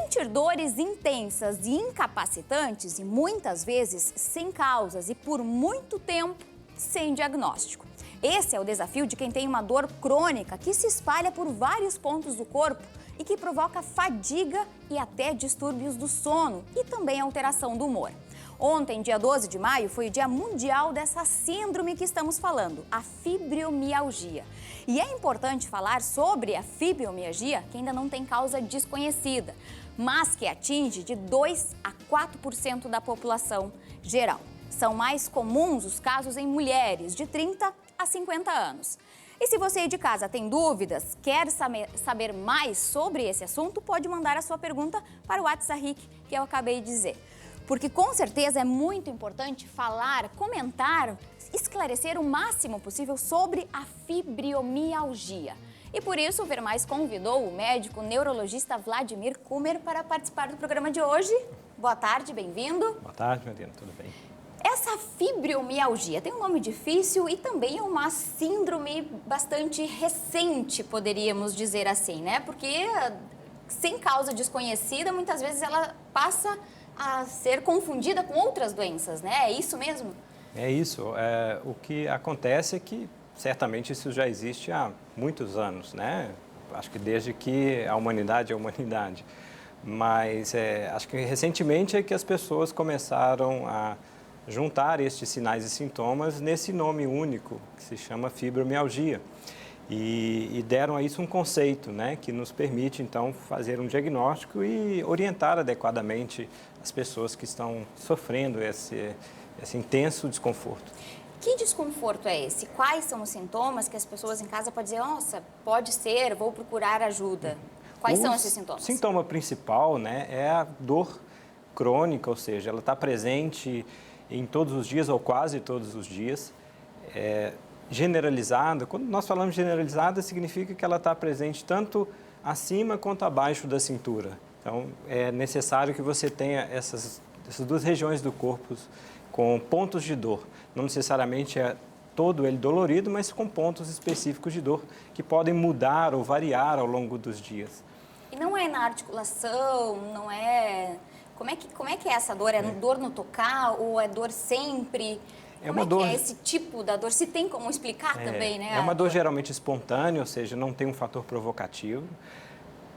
Sentir dores intensas e incapacitantes, e muitas vezes sem causas e por muito tempo sem diagnóstico. Esse é o desafio de quem tem uma dor crônica que se espalha por vários pontos do corpo e que provoca fadiga e até distúrbios do sono e também alteração do humor. Ontem, dia 12 de maio, foi o Dia Mundial dessa síndrome que estamos falando, a fibromialgia. E é importante falar sobre a fibromialgia, que ainda não tem causa desconhecida, mas que atinge de 2 a 4% da população geral. São mais comuns os casos em mulheres de 30 a 50 anos. E se você aí de casa tem dúvidas, quer saber mais sobre esse assunto, pode mandar a sua pergunta para o WhatsApp que eu acabei de dizer. Porque com certeza é muito importante falar, comentar, esclarecer o máximo possível sobre a fibromialgia. E por isso o Ver Mais convidou o médico neurologista Vladimir Kumer para participar do programa de hoje. Boa tarde, bem-vindo. Boa tarde, Mariana, tudo bem? Essa fibromialgia tem um nome difícil e também é uma síndrome bastante recente, poderíamos dizer assim, né? Porque sem causa desconhecida, muitas vezes ela passa a ser confundida com outras doenças, né? É isso mesmo? É isso. O que acontece é que certamente isso já existe há muitos anos, né? Acho que desde que a humanidade é a humanidade. Mas acho que recentemente é que as pessoas começaram a juntar estes sinais e sintomas nesse nome único que se chama fibromialgia. E deram a isso um conceito, né, que nos permite, então, fazer um diagnóstico e orientar adequadamente as pessoas que estão sofrendo esse intenso desconforto. Que desconforto é esse? Quais são os sintomas que as pessoas em casa podem dizer, nossa, pode ser, vou procurar ajuda? Quais são esses sintomas? O sintoma principal, né, é a dor crônica, ou seja, ela está presente em todos os dias ou quase todos os dias. Generalizada, quando nós falamos generalizada, significa que ela está presente tanto acima quanto abaixo da cintura. Então, é necessário que você tenha essas duas regiões do corpo com pontos de dor. Não necessariamente é todo ele dolorido, mas com pontos específicos de dor que podem mudar ou variar ao longo dos dias. E não é na articulação, não é... Como é que é essa dor? É dor no tocar ou é dor sempre? Como é que é esse tipo da dor? Se tem como explicar também, né? É uma dor geralmente espontânea, ou seja, não tem um fator provocativo.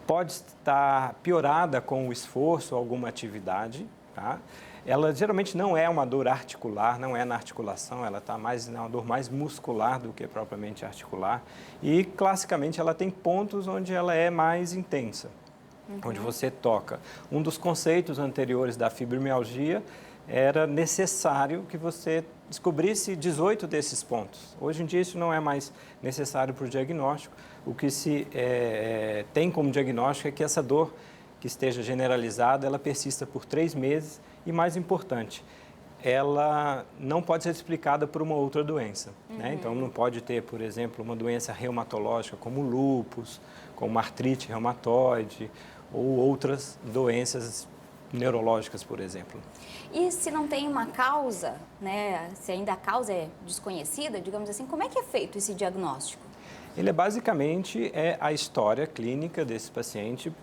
Pode estar piorada com o esforço ou alguma atividade, tá? Ela geralmente não é uma dor articular, não é na articulação, ela está mais uma dor mais muscular do que propriamente articular. E, classicamente, ela tem pontos onde ela é mais intensa, onde você toca. Um dos conceitos anteriores da fibromialgia era necessário que você descobrisse 18 desses pontos. Hoje em dia isso não é mais necessário para o diagnóstico. O que se tem como diagnóstico é que essa dor que esteja generalizada, ela persista por 3 meses e, mais importante, ela não pode ser explicada por uma outra doença, né? Então, não pode ter, por exemplo, uma doença reumatológica como lúpus, como artrite reumatoide ou outras doenças neurológicas, por exemplo. E se não tem uma causa, né, se ainda a causa é desconhecida, digamos assim, como é que é feito esse diagnóstico? Ele basicamente a história clínica desse paciente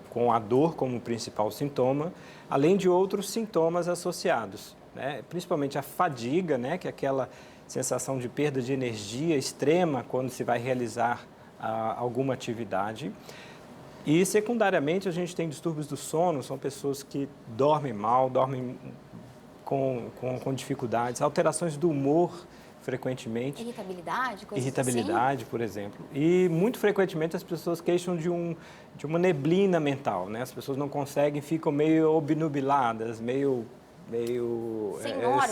com a dor como principal sintoma, além de outros sintomas associados, né? Principalmente a fadiga, né, que é aquela sensação de perda de energia extrema quando se vai realizar alguma atividade. E, secundariamente, a gente tem distúrbios do sono, são pessoas que dormem mal, dormem com dificuldades, alterações do humor, frequentemente. Irritabilidade, coisas Irritabilidade, assim? por exemplo. E, muito frequentemente, as pessoas queixam de uma neblina mental, né? As pessoas não conseguem, ficam meio obnubiladas, meio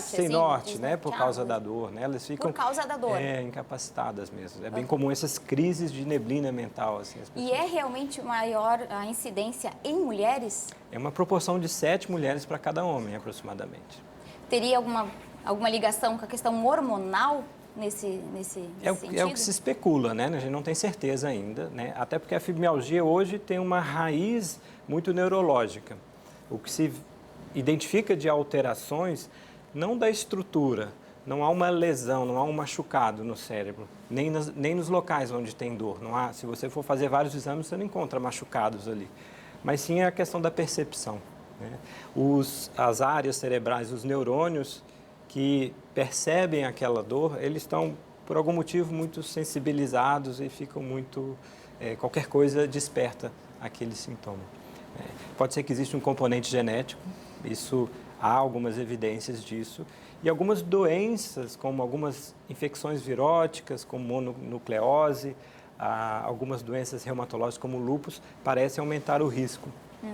sem norte, né? Por causa da dor, né? Elas ficam por causa da dor. Incapacitadas mesmo. É bem comum essas crises de neblina mental, assim. As pessoas. E é realmente maior a incidência em mulheres? É uma proporção de 7 mulheres para cada homem, aproximadamente. Teria alguma ligação com a questão hormonal nesse sentido? É o que se especula, né? A gente não tem certeza ainda, né? Até porque a fibromialgia hoje tem uma raiz muito neurológica. O que se identifica de alterações não da estrutura, não há uma lesão, não há um machucado no cérebro, nem nos locais onde tem dor. Não há, se você for fazer vários exames, você não encontra machucados ali. mas sim a questão da percepção, né? As áreas cerebrais, os neurônios que percebem aquela dor, eles estão, por algum motivo, muito sensibilizados e ficam muito... qualquer coisa desperta aquele sintoma. Pode ser que exista um componente genético, isso há algumas evidências disso, e algumas doenças, como algumas infecções viróticas, como mononucleose, algumas doenças reumatológicas como lúpus, parecem aumentar o risco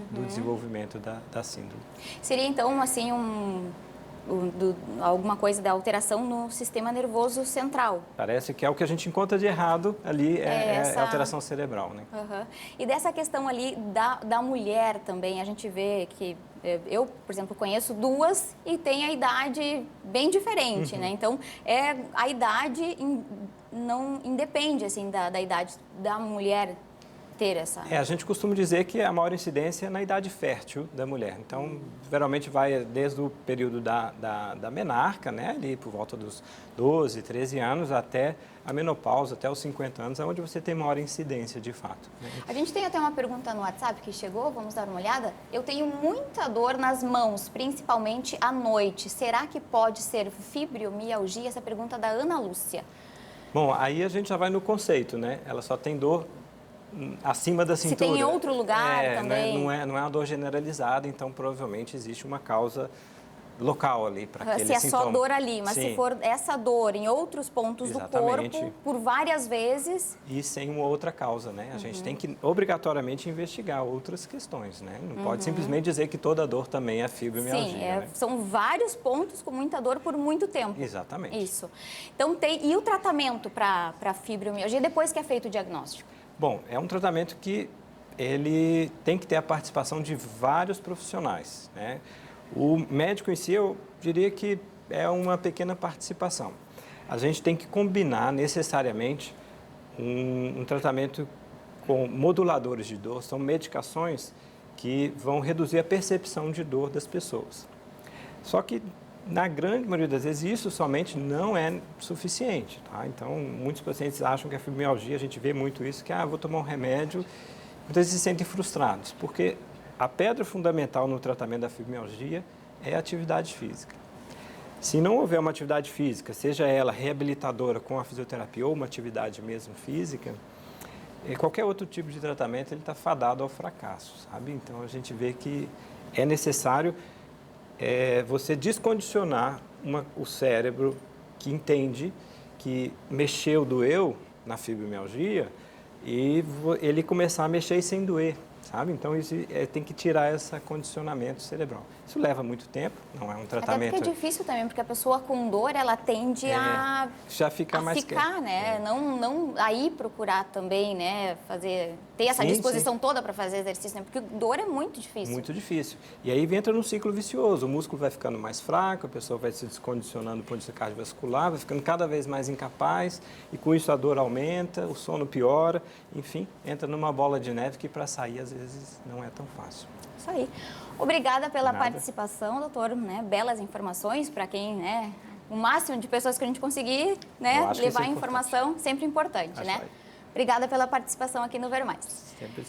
do desenvolvimento da síndrome. Seria então assim alguma coisa da alteração no sistema nervoso central. Parece que é o que a gente encontra de errado ali, é alteração cerebral, né? E dessa questão ali da mulher também, a gente vê que eu, por exemplo, conheço duas e tem a idade bem diferente, né? Então, a idade não independe, assim, da idade da mulher ter essa... A gente costuma dizer que a maior incidência é na idade fértil da mulher. Então, geralmente vai desde o período da menarca, né? Ali por volta dos 12, 13 anos, até a menopausa, até os 50 anos, é onde você tem maior incidência, de fato, né? A gente tem até uma pergunta no WhatsApp que chegou, vamos dar uma olhada. Eu tenho muita dor nas mãos, principalmente à noite. Será que pode ser fibromialgia? Essa pergunta é da Ana Lúcia. Bom, aí a gente já vai no conceito, né? Ela só tem dor acima da cintura. Se tem em outro lugar também. Não é uma dor generalizada, então provavelmente existe uma causa local ali para aquele sintoma. Se é só dor ali, mas Sim. se for essa dor em outros pontos do corpo, por várias vezes... E sem uma outra causa, né? A gente tem que obrigatoriamente investigar outras questões, né? Não pode simplesmente dizer que toda dor também é fibromialgia. Sim, né? São vários pontos com muita dor por muito tempo. Exatamente. Isso. Então, e o tratamento para fibromialgia depois que é feito o diagnóstico? Bom, é um tratamento que ele tem que ter a participação de vários profissionais, né? O médico em si, eu diria que é uma pequena participação. A gente tem que combinar necessariamente um tratamento com moduladores de dor, são medicações que vão reduzir a percepção de dor das pessoas. Só que, na grande maioria das vezes, isso somente não é suficiente, tá? Então, muitos pacientes acham que a fibromialgia, a gente vê muito isso, que vou tomar um remédio, muitas vezes se sentem frustrados, porque a pedra fundamental no tratamento da fibromialgia é a atividade física. Se não houver uma atividade física, seja ela reabilitadora com a fisioterapia ou uma atividade mesmo física, qualquer outro tipo de tratamento ele está fadado ao fracasso, sabe? Então, a gente vê que é necessário você descondicionar o cérebro que entende que mexeu, doeu na fibromialgia e ele começar a mexer sem doer, sabe? Então, isso tem que tirar esse condicionamento cerebral. Isso leva muito tempo, não é um tratamento... Até porque é difícil também, porque a pessoa com dor, ela tende a já fica mais ficar, né? Não aí procurar também, né? Ter essa disposição toda para fazer exercício, né? Porque dor é muito difícil. Muito difícil. E aí entra num ciclo vicioso. O músculo vai ficando mais fraco, a pessoa vai se descondicionando do ponto de vista cardiovascular, vai ficando cada vez mais incapaz e com isso a dor aumenta, o sono piora, enfim, entra numa bola de neve que para sair às vezes não é tão fácil. Isso aí. Obrigada pela participação, doutor, né? Belas informações para quem, né? O máximo de pessoas que a gente conseguir, né? Levar a informação, sempre importante, né? Obrigada pela participação aqui no Ver Mais. Sempre